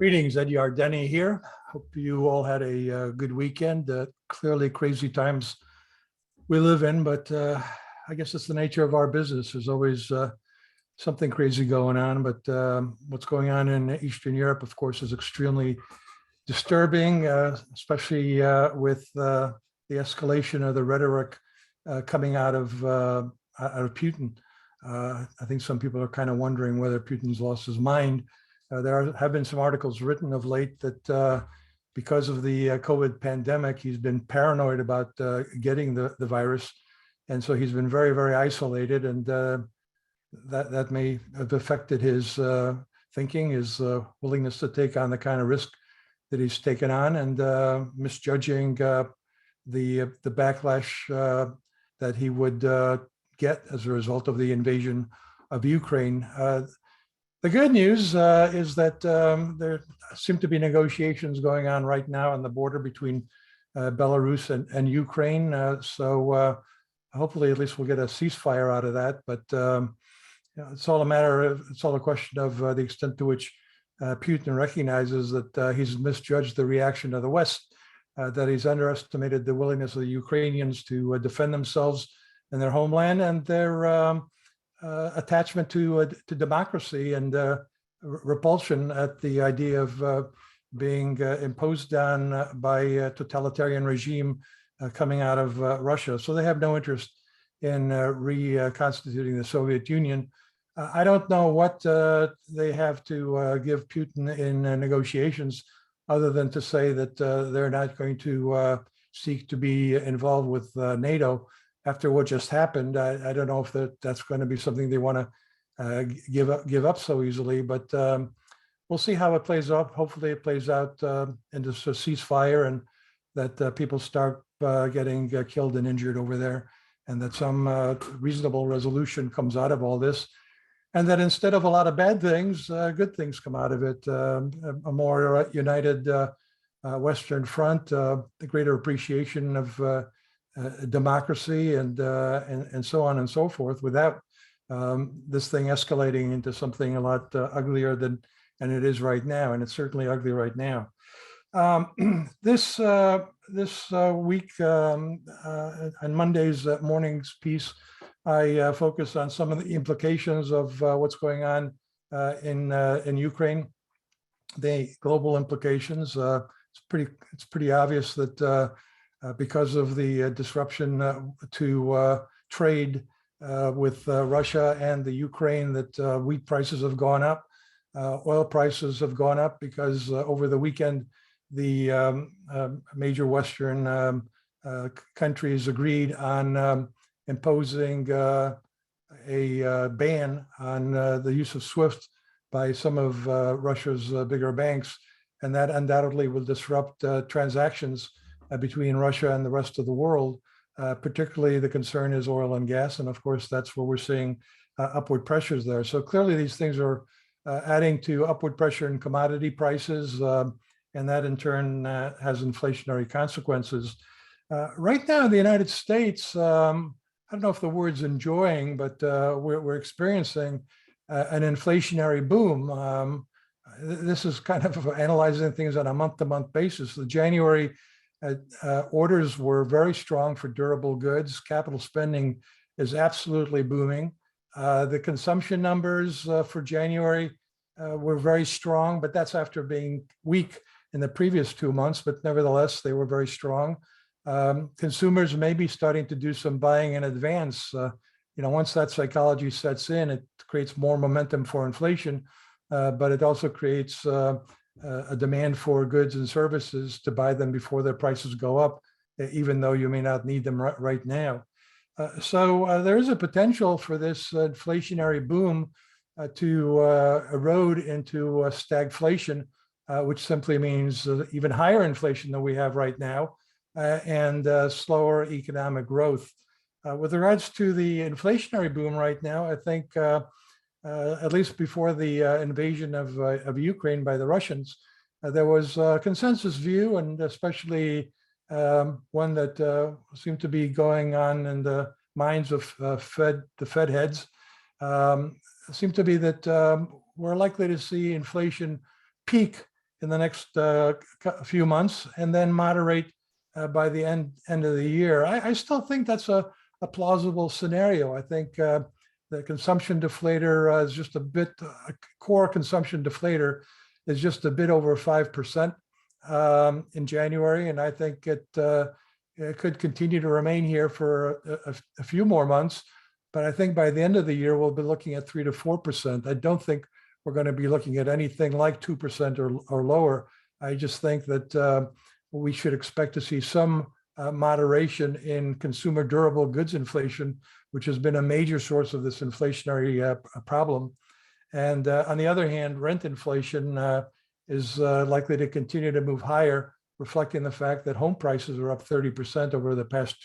Greetings, Eddie Ardeni here. Hope you all had a good weekend. Clearly crazy times we live in, but I guess it's the nature of our business. There's always something crazy going on, but what's going on in Eastern Europe, of course, is extremely disturbing, especially with the escalation of the rhetoric coming out of Putin. I think some people are kind of wondering whether Putin's lost his mind. There have been some articles written of late that because of the COVID pandemic, he's been paranoid about getting the virus. And so he's been very, very isolated, and that may have affected his thinking, his willingness to take on the kind of risk that he's taken on, and misjudging the backlash that he would get as a result of the invasion of Ukraine. The good news is that there seem to be negotiations going on right now on the border between Belarus and Ukraine. So hopefully, at least we'll get a ceasefire out of that. But it's all a question of the extent to which Putin recognizes that he's misjudged the reaction of the West, that he's underestimated the willingness of the Ukrainians to defend themselves in their homeland and their attachment to democracy, and repulsion at the idea of being imposed on by a totalitarian regime coming out of Russia. So they have no interest in reconstituting the Soviet Union. I don't know what they have to give Putin in negotiations, other than to say that they're not going to seek to be involved with NATO. After what just happened, I don't know if that's going to be something they want to give up so easily, but we'll see how it plays out. Hopefully it plays out into a ceasefire, and that people start getting killed and injured over there, and that some reasonable resolution comes out of all this, and that instead of a lot of bad things, good things come out of it. A more united Western Front, the greater appreciation of democracy, and so on and so forth, without this thing escalating into something a lot uglier than it is right now, and it's certainly ugly right now. This week, on Monday's morning's piece, I focused on some of the implications of what's going on in Ukraine, the global implications. It's pretty obvious that because of the disruption to trade with Russia and the Ukraine, that wheat prices have gone up, oil prices have gone up, because over the weekend, the major Western countries agreed on imposing a ban on the use of SWIFT by some of Russia's bigger banks, and that undoubtedly will disrupt transactions between Russia and the rest of the world. Particularly the concern is oil and gas, and of course that's where we're seeing upward pressures there. So clearly these things are adding to upward pressure in commodity prices, and that in turn has inflationary consequences. Right now in the United States, I don't know if the word's enjoying, but we're experiencing an inflationary boom. This is kind of analyzing things on a month-to-month basis. The January orders were very strong for durable goods. Capital spending is absolutely booming. The consumption numbers for January were very strong, but that's after being weak in the previous 2 months, but nevertheless, they were very strong. Consumers may be starting to do some buying in advance. Once that psychology sets in, it creates more momentum for inflation, but it also creates a demand for goods and services to buy them before their prices go up, even though you may not need them right now. So there is a potential for this inflationary boom to erode into stagflation, which simply means even higher inflation than we have right now, and slower economic growth. With regards to the inflationary boom right now, I think at least before the invasion of Ukraine by the Russians, there was a consensus view, and especially one that seemed to be going on in the minds of the Fed heads, seemed to be that we're likely to see inflation peak in the next few months, and then moderate by the end of the year. I still think that's a plausible scenario. I think the consumption deflator is just a bit, core consumption deflator is just a bit over 5% in January, and I think it could continue to remain here for a few more months. But I think by the end of the year, we'll be looking at 3 to 4%. I don't think we're going to be looking at anything like 2% or lower. I just think that we should expect to see some moderation in consumer durable goods inflation, which has been a major source of this inflationary problem. And on the other hand, rent inflation is likely to continue to move higher, reflecting the fact that home prices are up 30% over the past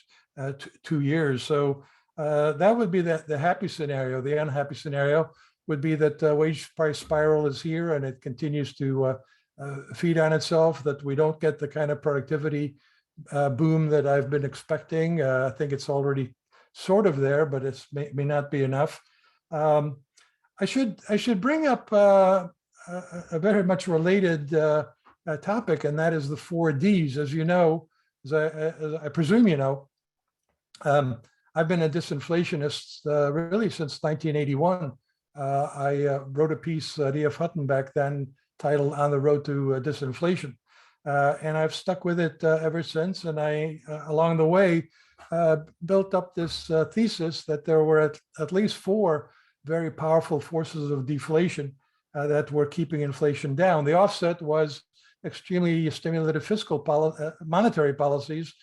2 years. So that would be the happy scenario. The unhappy scenario would be that wage price spiral is here and it continues to feed on itself, that we don't get the kind of productivity boom that I've been expecting. I think it's already sort of there, but it may not be enough. I should bring up a very much related topic, and that is the 4Ds. As you know, as I presume you know, I've been a disinflationist really since 1981. I wrote a piece, D.F. Hutton back then, titled On the Road to Disinflation. And I've stuck with it ever since. And I, along the way, built up this thesis that there were at least 4 very powerful forces of deflation that were keeping inflation down. The offset was extremely stimulative fiscal monetary policies,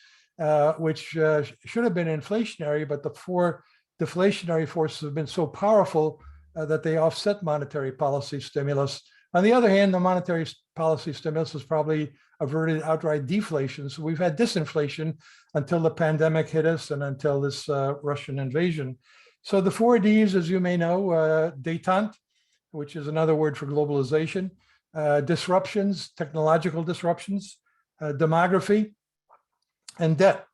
which should have been inflationary, but the 4 deflationary forces have been so powerful that they offset monetary policy stimulus. On the other hand, the monetary policy stimulus has probably averted outright deflation. So we've had disinflation until the pandemic hit us and until this Russian invasion. So the 4Ds, as you may know, détente, which is another word for globalization, disruptions, technological disruptions, demography, and debt.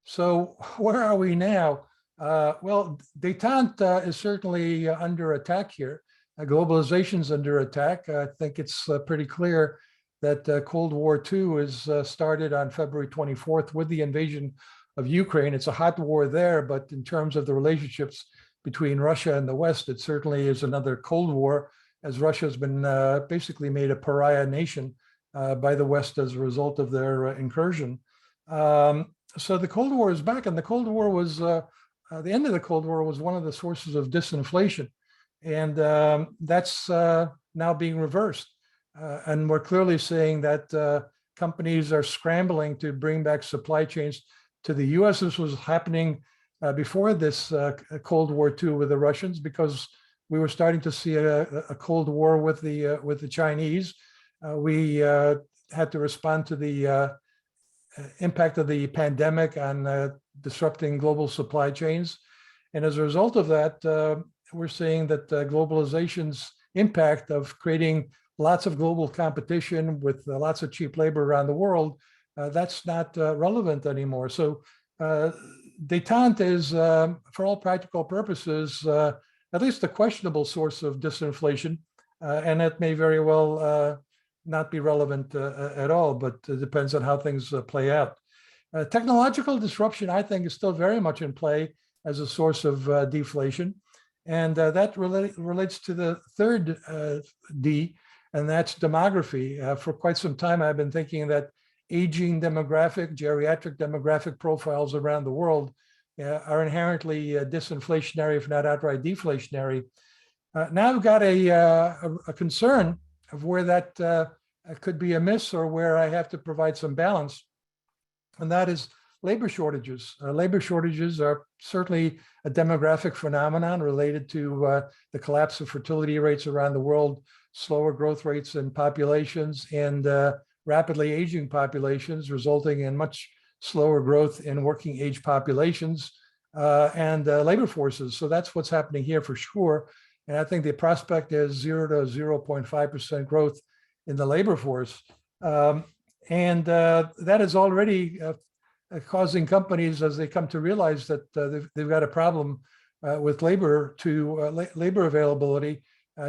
So where are we now? Well, détente is certainly under attack here. Globalization's under attack. I think it's pretty clear that Cold War II is started on February 24th with the invasion of Ukraine. It's a hot war there, but in terms of the relationships between Russia and the West, it certainly is another Cold War, as Russia has been basically made a pariah nation by the West as a result of their incursion. So the Cold War is back, and the Cold War was, the end of the Cold War was one of the sources of disinflation. And that's now being reversed. And we're clearly seeing that companies are scrambling to bring back supply chains to the US. This was happening before this Cold War II with the Russians, because we were starting to see a Cold War with the Chinese. We had to respond to the impact of the pandemic on disrupting global supply chains. And as a result of that, we're seeing that globalization's impact of creating lots of global competition with lots of cheap labor around the world, that's not relevant anymore. So détente is, for all practical purposes, at least a questionable source of disinflation, and it may very well not be relevant at all, but it depends on how things play out. Technological disruption, I think, is still very much in play as a source of deflation. And that relates to the third D, and that's demography. For quite some time, I've been thinking that aging demographic, geriatric demographic profiles around the world are inherently disinflationary, if not outright deflationary. Now I've got a concern of where that could be amiss, or where I have to provide some balance, and that is labor shortages. Labor shortages are certainly a demographic phenomenon related to the collapse of fertility rates around the world, slower growth rates in populations, and rapidly aging populations, resulting in much slower growth in working age populations and labor forces. So that's what's happening here for sure. And I think the prospect is 0 to 0.5% growth in the labor force. And that is already causing companies, as they come to realize that they've got a problem with labor availability,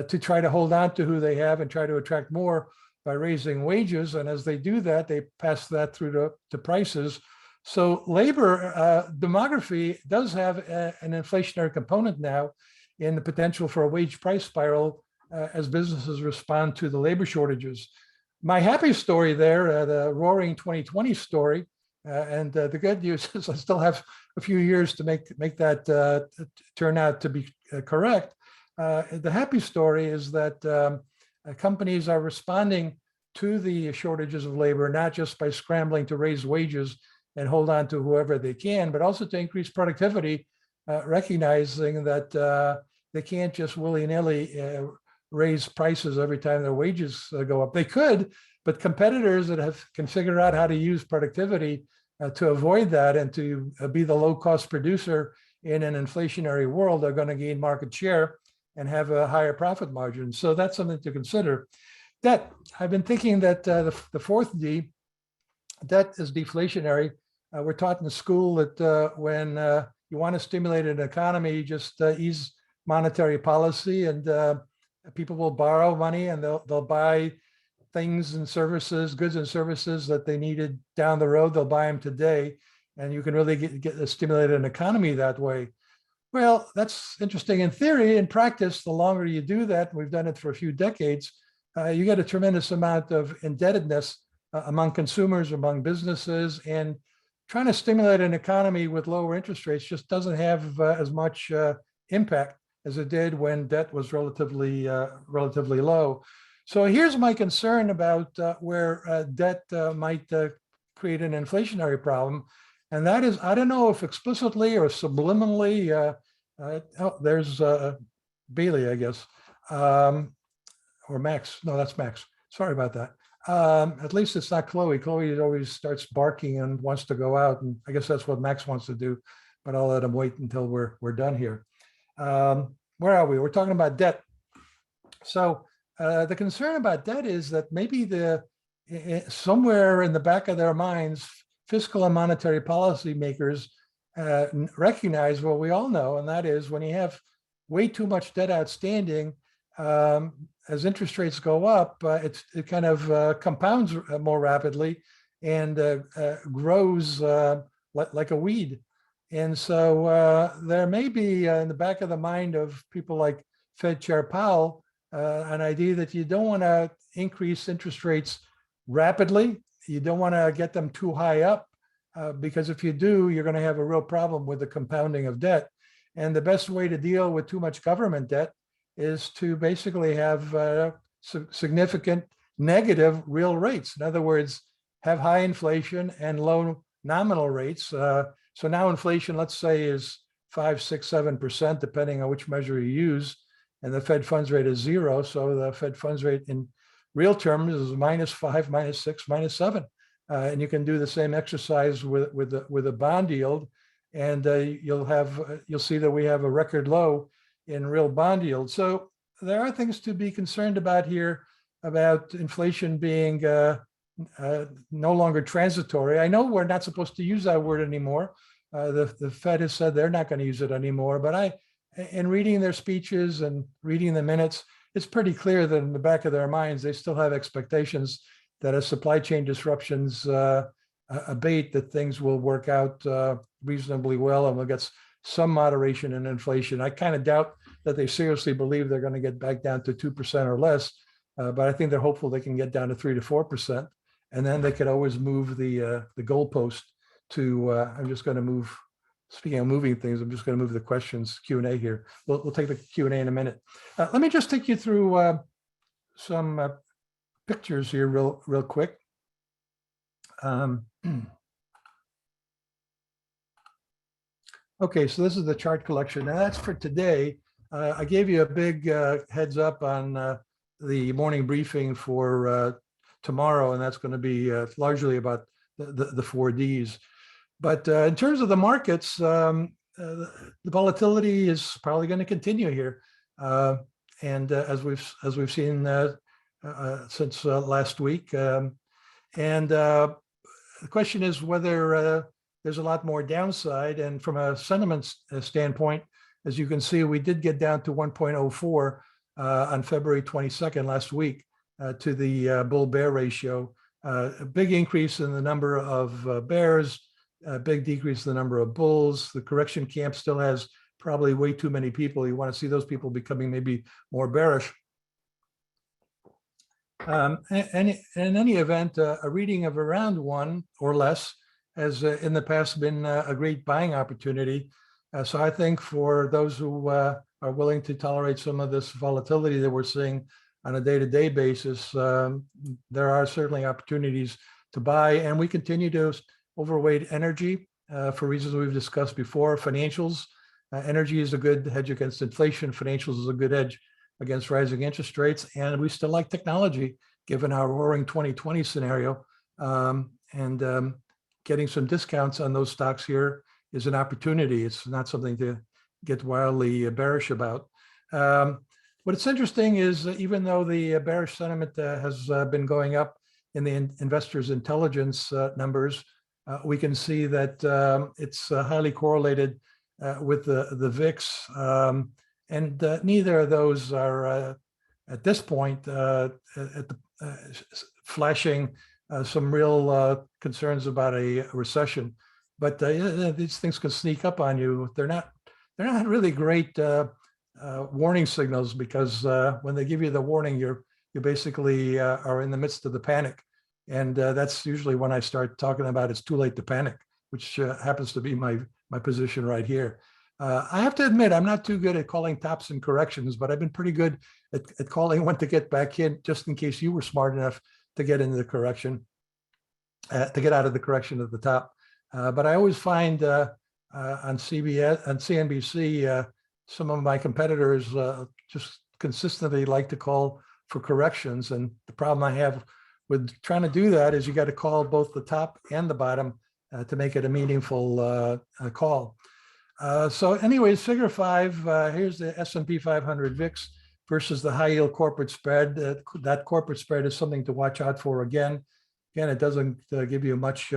to try to hold on to who they have and try to attract more, by raising wages. And as they do that, they pass that through to prices. So labor demography does have an inflationary component now in the potential for a wage price spiral as businesses respond to the labor shortages. My happy story there, the roaring 2020 story, and the good news is I still have a few years to make that turn out to be correct. The happy story is that companies are responding to the shortages of labor, not just by scrambling to raise wages and hold on to whoever they can, but also to increase productivity, recognizing that they can't just willy-nilly raise prices every time their wages go up. They could, but competitors that can figure out how to use productivity to avoid that and to be the low-cost producer in an inflationary world are going to gain market share and have a higher profit margin. So that's something to consider. Debt. I've been thinking that the fourth D, debt is deflationary. We're taught in school that when you want to stimulate an economy, just ease monetary policy, and people will borrow money and they'll buy things and services, goods and services that they needed down the road. They'll buy them today, and you can really get stimulate an economy that way. Well, that's interesting in theory. In practice, the longer you do that, we've done it for a few decades, you get a tremendous amount of indebtedness among consumers, among businesses, and trying to stimulate an economy with lower interest rates just doesn't have as much impact as it did when debt was relatively low. So here's my concern about where debt might create an inflationary problem. And that is, I don't know if explicitly or subliminally, oh, there's Bailey, I guess, or Max. No, that's Max. Sorry about that. At least it's not Chloe. Chloe always starts barking and wants to go out. And I guess that's what Max wants to do, but I'll let him wait until we're done here. Where are we? We're talking about debt. So the concern about debt is that maybe somewhere in the back of their minds, fiscal and monetary policy makers recognize what we all know, and that is when you have way too much debt outstanding, as interest rates go up, it kind of compounds more rapidly and grows like a weed. And so there may be in the back of the mind of people like Fed Chair Powell, an idea that you don't want to increase interest rates rapidly. You don't want to get them too high up because if you do, you're going to have a real problem with the compounding of debt. And the best way to deal with too much government debt is to basically have significant negative real rates. In other words, have high inflation and low nominal rates. So now inflation, let's say, is 5, 6, 7%, depending on which measure you use. And the Fed funds rate is 0. So the Fed funds rate in real terms is -5, -6, -7. And you can do the same exercise with a bond yield. And you'll see that we have a record low in real bond yield. So there are things to be concerned about here about inflation being no longer transitory. I know we're not supposed to use that word anymore. The Fed has said they're not going to use it anymore, but in reading their speeches and reading the minutes, it's pretty clear that in the back of their minds, they still have expectations that as supply chain disruptions abate, that things will work out reasonably well and we'll get some moderation in inflation. I kind of doubt that they seriously believe they're going to get back down to 2% or less, but I think they're hopeful they can get down to 3 to 4%. And then they could always move the goalpost to, I'm just going to move, speaking of moving things, I'm just going to move the questions Q&A here. We'll take the Q&A in a minute. Let me just take you through some pictures here real quick. Okay, so this is the chart collection. Now that's for today. I gave you a big heads up on the morning briefing for tomorrow, and that's going to be largely about the 4Ds. But in terms of the markets, the volatility is probably going to continue here, and as we've seen since last week. And the question is whether there's a lot more downside. And from a sentiment standpoint, as you can see, we did get down to 1.04 on February 22nd last week. to the bull-bear ratio. A big increase in the number of bears, a big decrease in the number of bulls. The correction camp still has probably way too many people. You want to see those people becoming maybe more bearish. In any event, a reading of around 1 or less has in the past been a great buying opportunity. So I think for those who are willing to tolerate some of this volatility that we're seeing on a day-to-day basis, there are certainly opportunities to buy. And we continue to overweight energy for reasons we've discussed before. Financials, energy is a good hedge against inflation. Financials is a good hedge against rising interest rates. And we still like technology, given our roaring 2020 scenario. Getting some discounts on those stocks here is an opportunity. It's not something to get wildly bearish about. What's interesting is even though the bearish sentiment has been going up in the investors' intelligence numbers, we can see that it's highly correlated with the VIX. Neither of those are at this point flashing some real concerns about a recession. But these things can sneak up on you. They're not really great warning signals, because when they give you the warning, you basically are in the midst of the panic. And that's usually when I start talking about it's too late to panic, which happens to be my position right here. I have to admit, I'm not too good at calling tops and corrections, but I've been pretty good at calling when to get back in, just in case you were smart enough to get into the correction, to get out of the correction at the top. But I always find on CNBC, some of my competitors just consistently like to call for corrections. And the problem I have with trying to do that is you got to call both the top and the bottom to make it a meaningful call. So anyways, figure 5, here's the S&P 500 VIX versus the high yield corporate spread. That corporate spread is something to watch out for again. Again, it doesn't give you much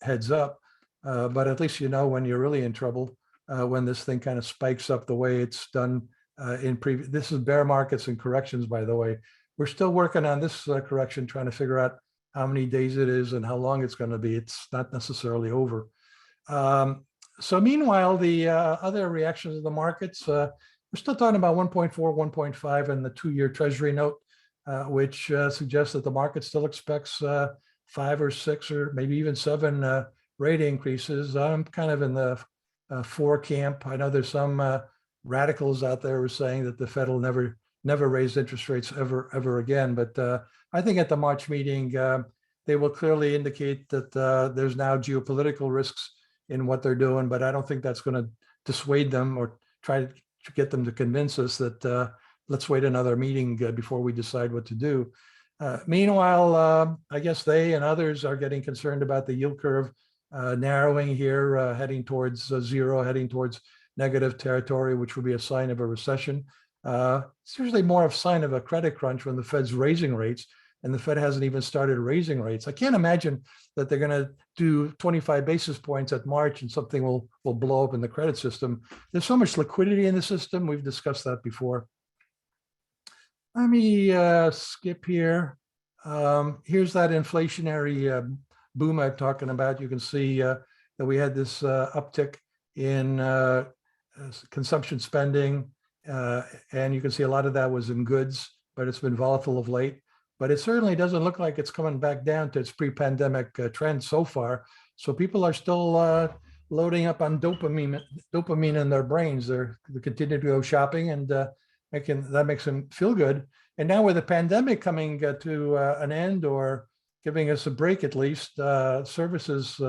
heads up, but at least you know when you're really in trouble, when this thing kind of spikes up the way it's done in previous. This is bear markets and corrections, by the way. We're still working on this correction, trying to figure out how many days it is and how long it's going to be. It's not necessarily over. So meanwhile, the other reactions of the markets, we're still talking about 1.4, 1.5 and the 2-year Treasury note, which suggests that the market still expects 5 or 6 or maybe even 7 rate increases. I'm kind of in the 4 camp. I know there's some radicals out there who are saying that the Fed will never raise interest rates ever again. But I think at the March meeting, they will clearly indicate that there's now geopolitical risks in what they're doing, but I don't think that's going to dissuade them or try to get them to convince us that let's wait another meeting before we decide what to do. Meanwhile, I guess they and others are getting concerned about the yield curve narrowing here, heading towards 0, heading towards negative territory, which would be a sign of a recession. It's usually more of a sign of a credit crunch when the Fed's raising rates, and the Fed hasn't even started raising rates. I can't imagine that they're going to do 25 basis points at March and something will blow up in the credit system. There's so much liquidity in the system. We've discussed that before. Let me skip here. Here's that inflationary boom I'm talking about. You can see that we had this uptick in consumption spending, and you can see a lot of that was in goods, but it's been volatile of late. But it certainly doesn't look like it's coming back down to its pre-pandemic trend so far. So people are still loading up on dopamine in their brains. They continue to go shopping, and that makes them feel good. And now with the pandemic coming to an end, or giving us a break at least, services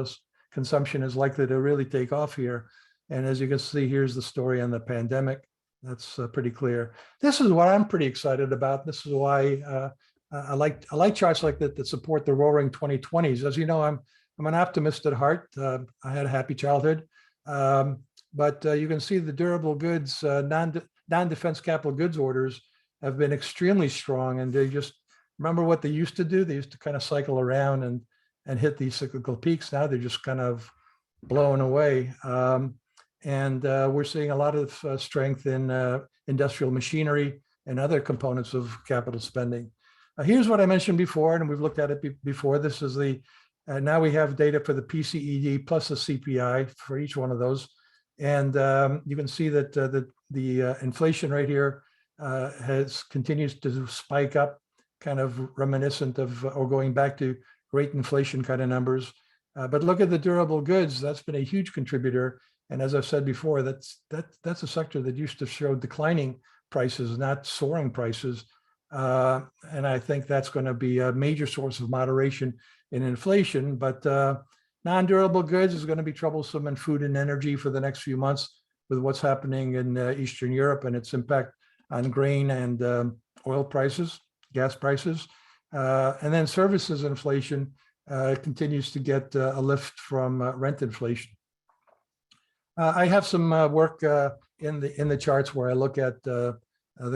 consumption is likely to really take off here. And as you can see, here's the story on the pandemic. That's pretty clear. This is what I'm pretty excited about. This is why I like charts like that support the roaring 2020s. As you know, I'm an optimist at heart. I had a happy childhood, but you can see the durable goods, non-defense capital goods orders have been extremely strong, and they just remember what they used to do. They used to kind of cycle around and hit these cyclical peaks. Now they're just kind of blowing away, and we're seeing a lot of strength in industrial machinery and other components of capital spending. Here's what I mentioned before, and we've looked at it before. This is the, now we have data for the PCED plus the CPI for each one of those. And you can see that the inflation rate here continues to spike up, kind of reminiscent of, or going back to great inflation kind of numbers. But look at the durable goods. That's been a huge contributor. And as I've said before, that's a sector that used to show declining prices, not soaring prices. And I think that's going to be a major source of moderation in inflation. But non-durable goods is going to be troublesome in food and energy for the next few months with what's happening in Eastern Europe and its impact on grain and oil prices, gas prices. And then services inflation continues to get a lift from rent inflation. I have some work in the charts where I look at the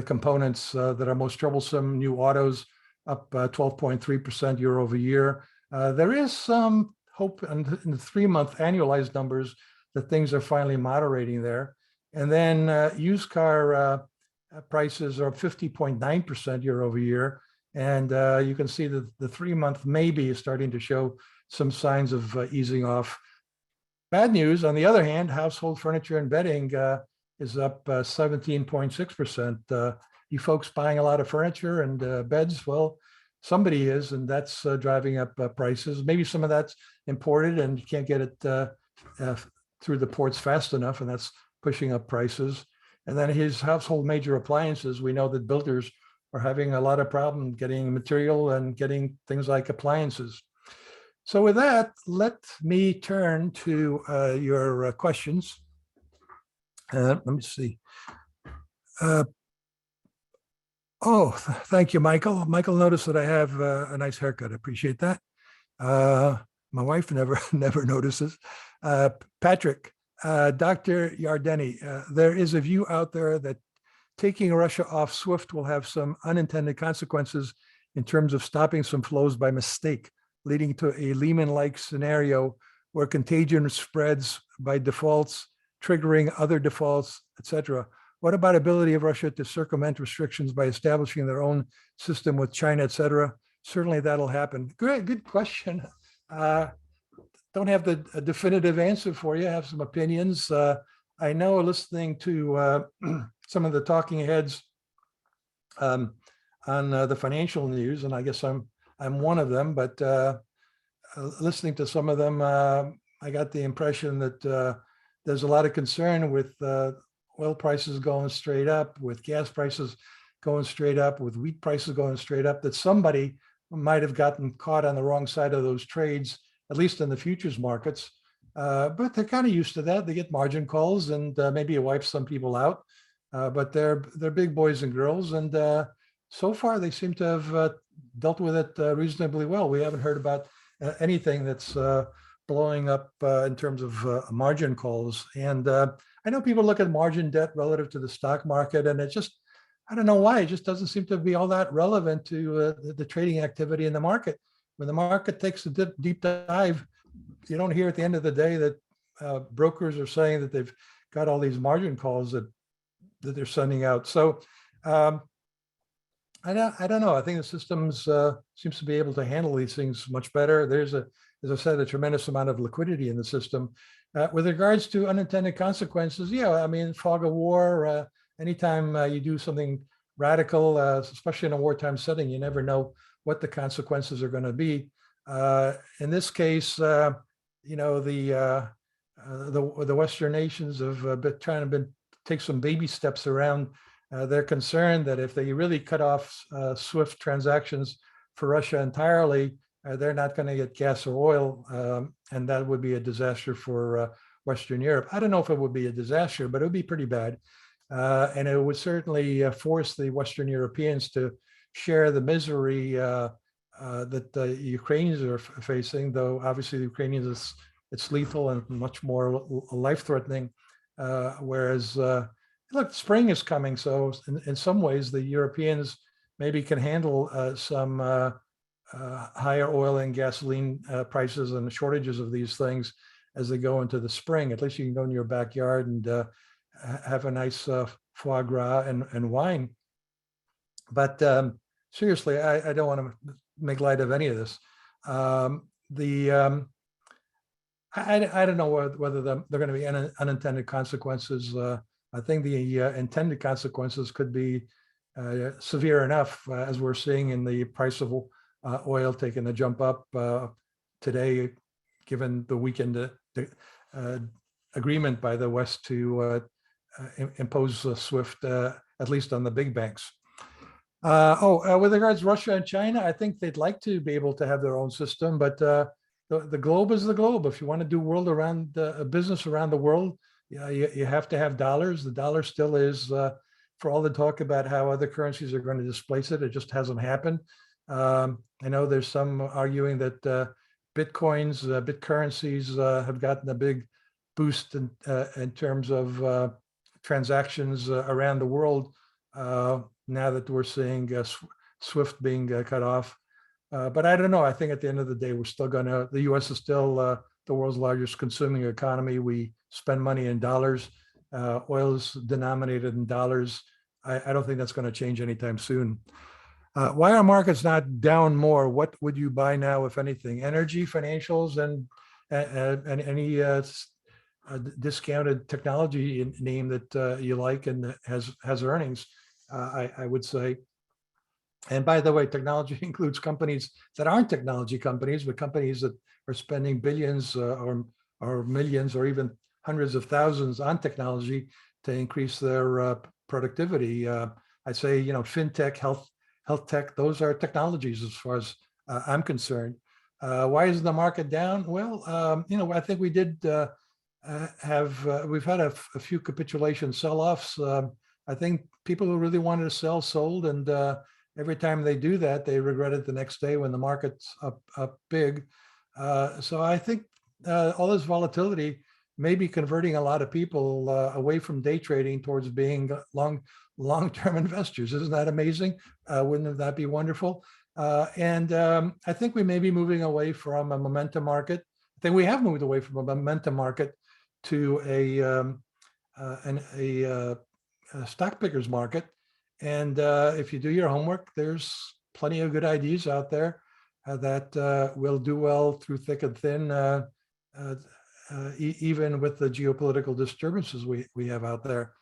components that are most troublesome. New autos up 12.3% year over year. There is some hope in the 3-month annualized numbers that things are finally moderating there. And then used car prices are up 50.9% year over year. And you can see that the 3-month maybe is starting to show some signs of easing off. Bad news, on the other hand, household furniture and bedding is up 17.6%. You folks buying a lot of furniture and beds? Well, somebody is, and that's driving up prices. Maybe some of that's imported and you can't get it through the ports fast enough, and that's pushing up prices. And then his household major appliances, we know that builders are having a lot of problem getting material and getting things like appliances. So with that, let me turn to your questions. Let me see. Thank you, Michael. Michael noticed that I have a nice haircut. I appreciate that. My wife never notices. Patrick, Dr. Yardeni, there is a view out there that taking Russia off SWIFT will have some unintended consequences in terms of stopping some flows by mistake, leading to a Lehman-like scenario where contagion spreads by defaults, triggering other defaults, etc. What about ability of Russia to circumvent restrictions by establishing their own system with China, etc.? Certainly that'll happen. Great, good question. Don't have a definitive answer for you. I have some opinions. I know listening to some of the talking heads on the financial news, and I guess I'm one of them, but listening to some of them, I got the impression that there's a lot of concern with oil prices going straight up, with gas prices going straight up, with wheat prices going straight up, that somebody might have gotten caught on the wrong side of those trades, at least in the futures markets. But they're kind of used to that. They get margin calls, and maybe it wipes some people out. But they're big boys and girls, and so far they seem to have dealt with it reasonably well. We haven't heard about anything that's blowing up in terms of margin calls. And I know people look at margin debt relative to the stock market, and it just, I don't know why, it just doesn't seem to be all that relevant to the trading activity in the market. When the market takes a deep dive, you don't hear at the end of the day that brokers are saying that they've got all these margin calls that they're sending out. So I don't know. I think the systems seems to be able to handle these things much better. There's as I said, a tremendous amount of liquidity in the system. With regards to unintended consequences, yeah, I mean, fog of war, anytime you do something radical, especially in a wartime setting, you never know what the consequences are going to be. In this case, you know, the Western nations have been trying to take some baby steps around. They're concerned that if they really cut off SWIFT transactions for Russia entirely, they're not going to get gas or oil, and that would be a disaster for Western Europe. I don't know if it would be a disaster, but it would be pretty bad. And it would certainly force the Western Europeans to share the misery that the Ukrainians are facing, though obviously the Ukrainians, it's lethal and much more life-threatening, whereas look, spring is coming, so in some ways the Europeans maybe can handle some higher oil and gasoline prices and the shortages of these things as they go into the spring. At least you can go in your backyard and have a nice foie gras and wine. But seriously, I don't want to make light of any of this. The I don't know whether there are going to be unintended consequences. I think the intended consequences could be severe enough, as we're seeing in the price of oil taking a jump up today, given the weekend agreement by the West to impose SWIFT, at least on the big banks. With regards to Russia and China, I think they'd like to be able to have their own system, but the globe is the globe. If you want to do business around the world, you have to have dollars. The dollar still is, for all the talk about how other currencies are going to displace it, it just hasn't happened. I know there's some arguing that Bitcoins, BitCurrencies have gotten a big boost in terms of transactions around the world now that we're seeing SWIFT being cut off. But I don't know. I think at the end of the day, the U.S. is still the world's largest consuming economy. We spend money in dollars. Oil is denominated in dollars. I don't think that's going to change anytime soon. Why are markets not down more? What would you buy now, if anything? Energy, financials, and any discounted technology name that you like and has earnings, I would say. And by the way, technology includes companies that aren't technology companies, but companies that are spending billions or millions or even hundreds of thousands on technology to increase their productivity. I say, fintech, health tech, those are technologies as far as I'm concerned. Why is the market down? Well, I think we did we've had a few capitulation sell-offs. I think people who really wanted to sell sold, and every time they do that, they regret it the next day when the market's up big. So I think all this volatility may be converting a lot of people away from day trading towards being long-term investors. Isn't that amazing? Wouldn't that be wonderful? And I think we may be moving away from a momentum market. I think we have moved away from a momentum market to a stock pickers market. And if you do your homework, there's plenty of good ideas out there that will do well through thick and thin, even with the geopolitical disturbances we have out there.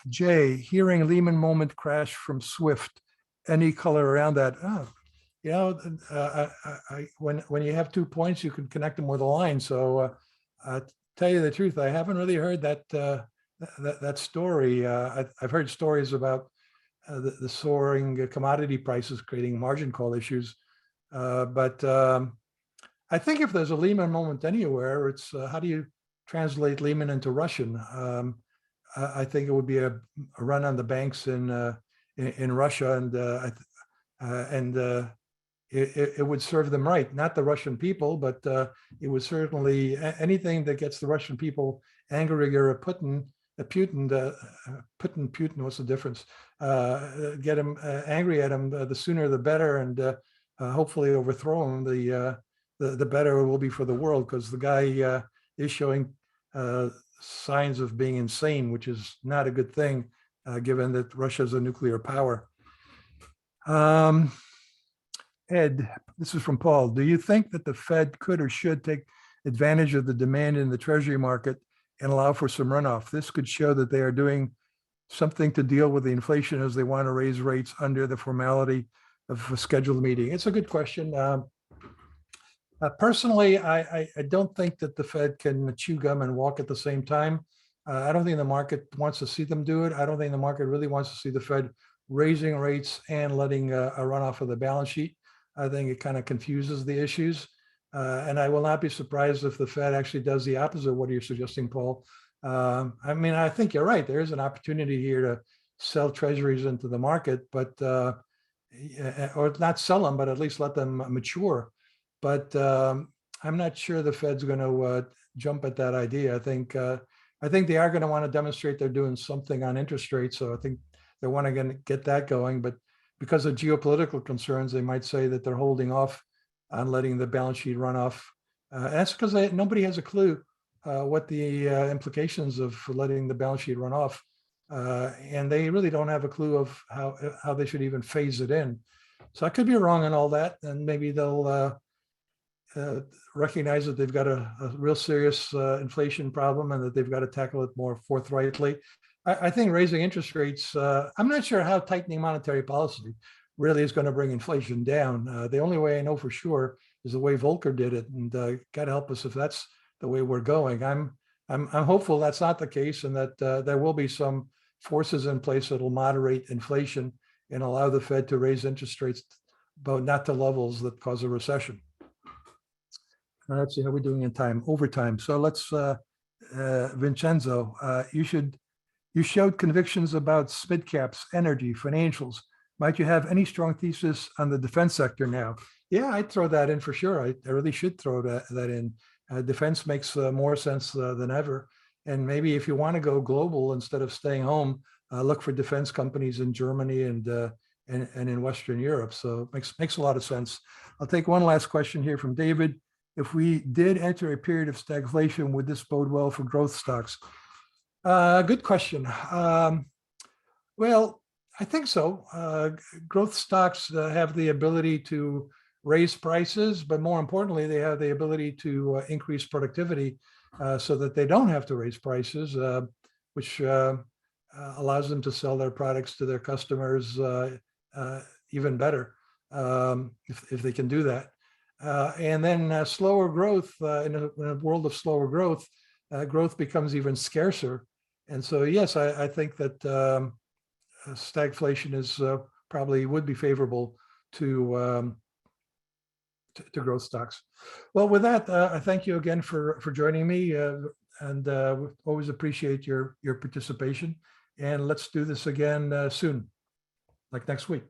Jay, hearing Lehman moment crash from SWIFT, any color around that? When you have 2 points, you can connect them with a line. So tell you the truth, I haven't really heard that story. I've heard stories about the soaring commodity prices creating margin call issues. But I think if there's a Lehman moment anywhere, it's how do you translate Lehman into Russian? I think it would be a run on the banks in Russia, and it would serve them right. Not the Russian people, but it would certainly, anything that gets the Russian people angrier at Putin, what's the difference? Get him angry at him, the sooner the better, and hopefully overthrow him. The better it will be for the world, because the guy is showing signs of being insane, which is not a good thing, given that Russia is a nuclear power. Ed, this is from Paul. Do you think that the Fed could or should take advantage of the demand in the Treasury market and allow for some runoff? This could show that they are doing something to deal with the inflation, as they want to raise rates under the formality of a scheduled meeting. It's a good question. Personally, I don't think that the Fed can chew gum and walk at the same time. I don't think the market wants to see them do it. I don't think the market really wants to see the Fed raising rates and letting a runoff of the balance sheet. I think it kind of confuses the issues. And I will not be surprised if the Fed actually does the opposite of what you're suggesting, Paul. I mean, I think you're right. There is an opportunity here to sell treasuries into the market, but or not sell them, but at least let them mature. But I'm not sure the Fed's going to jump at that idea. I think they are going to want to demonstrate they're doing something on interest rates. So I think they want to get that going. But because of geopolitical concerns, they might say that they're holding off on letting the balance sheet run off. That's because nobody has a clue what the implications of letting the balance sheet run off and they really don't have a clue of how they should even phase it in. So I could be wrong on all that, and maybe they'll recognize that they've got a real serious inflation problem and that they've got to tackle it more forthrightly. I think raising interest rates, I'm not sure how tightening monetary policy really is going to bring inflation down. The only way I know for sure is the way Volcker did it, and God help us if that's the way we're going. I'm hopeful that's not the case, and that there will be some forces in place that will moderate inflation and allow the Fed to raise interest rates, but not to levels that cause a recession. Let's see how we're doing in time, overtime. So let's, Vincenzo, you showed convictions about SMID caps, energy, financials. Might you have any strong thesis on the defense sector now? Yeah, I'd throw that in for sure. I really should throw that in. Defense makes more sense than ever. And maybe if you want to go global instead of staying home, look for defense companies in Germany and in Western Europe. So it makes a lot of sense. I'll take one last question here from David. If we did enter a period of stagflation, would this bode well for growth stocks? Good question. Well, I think so. Growth stocks have the ability to raise prices, but more importantly, they have the ability to increase productivity so that they don't have to raise prices, which allows them to sell their products to their customers even better if they can do that. And then slower growth, in a world of slower growth, growth becomes even scarcer. And so, yes, I think that stagflation is probably would be favorable to growth stocks. Well, with that, I thank you again for joining me, and always appreciate your participation. And let's do this again soon, like next week.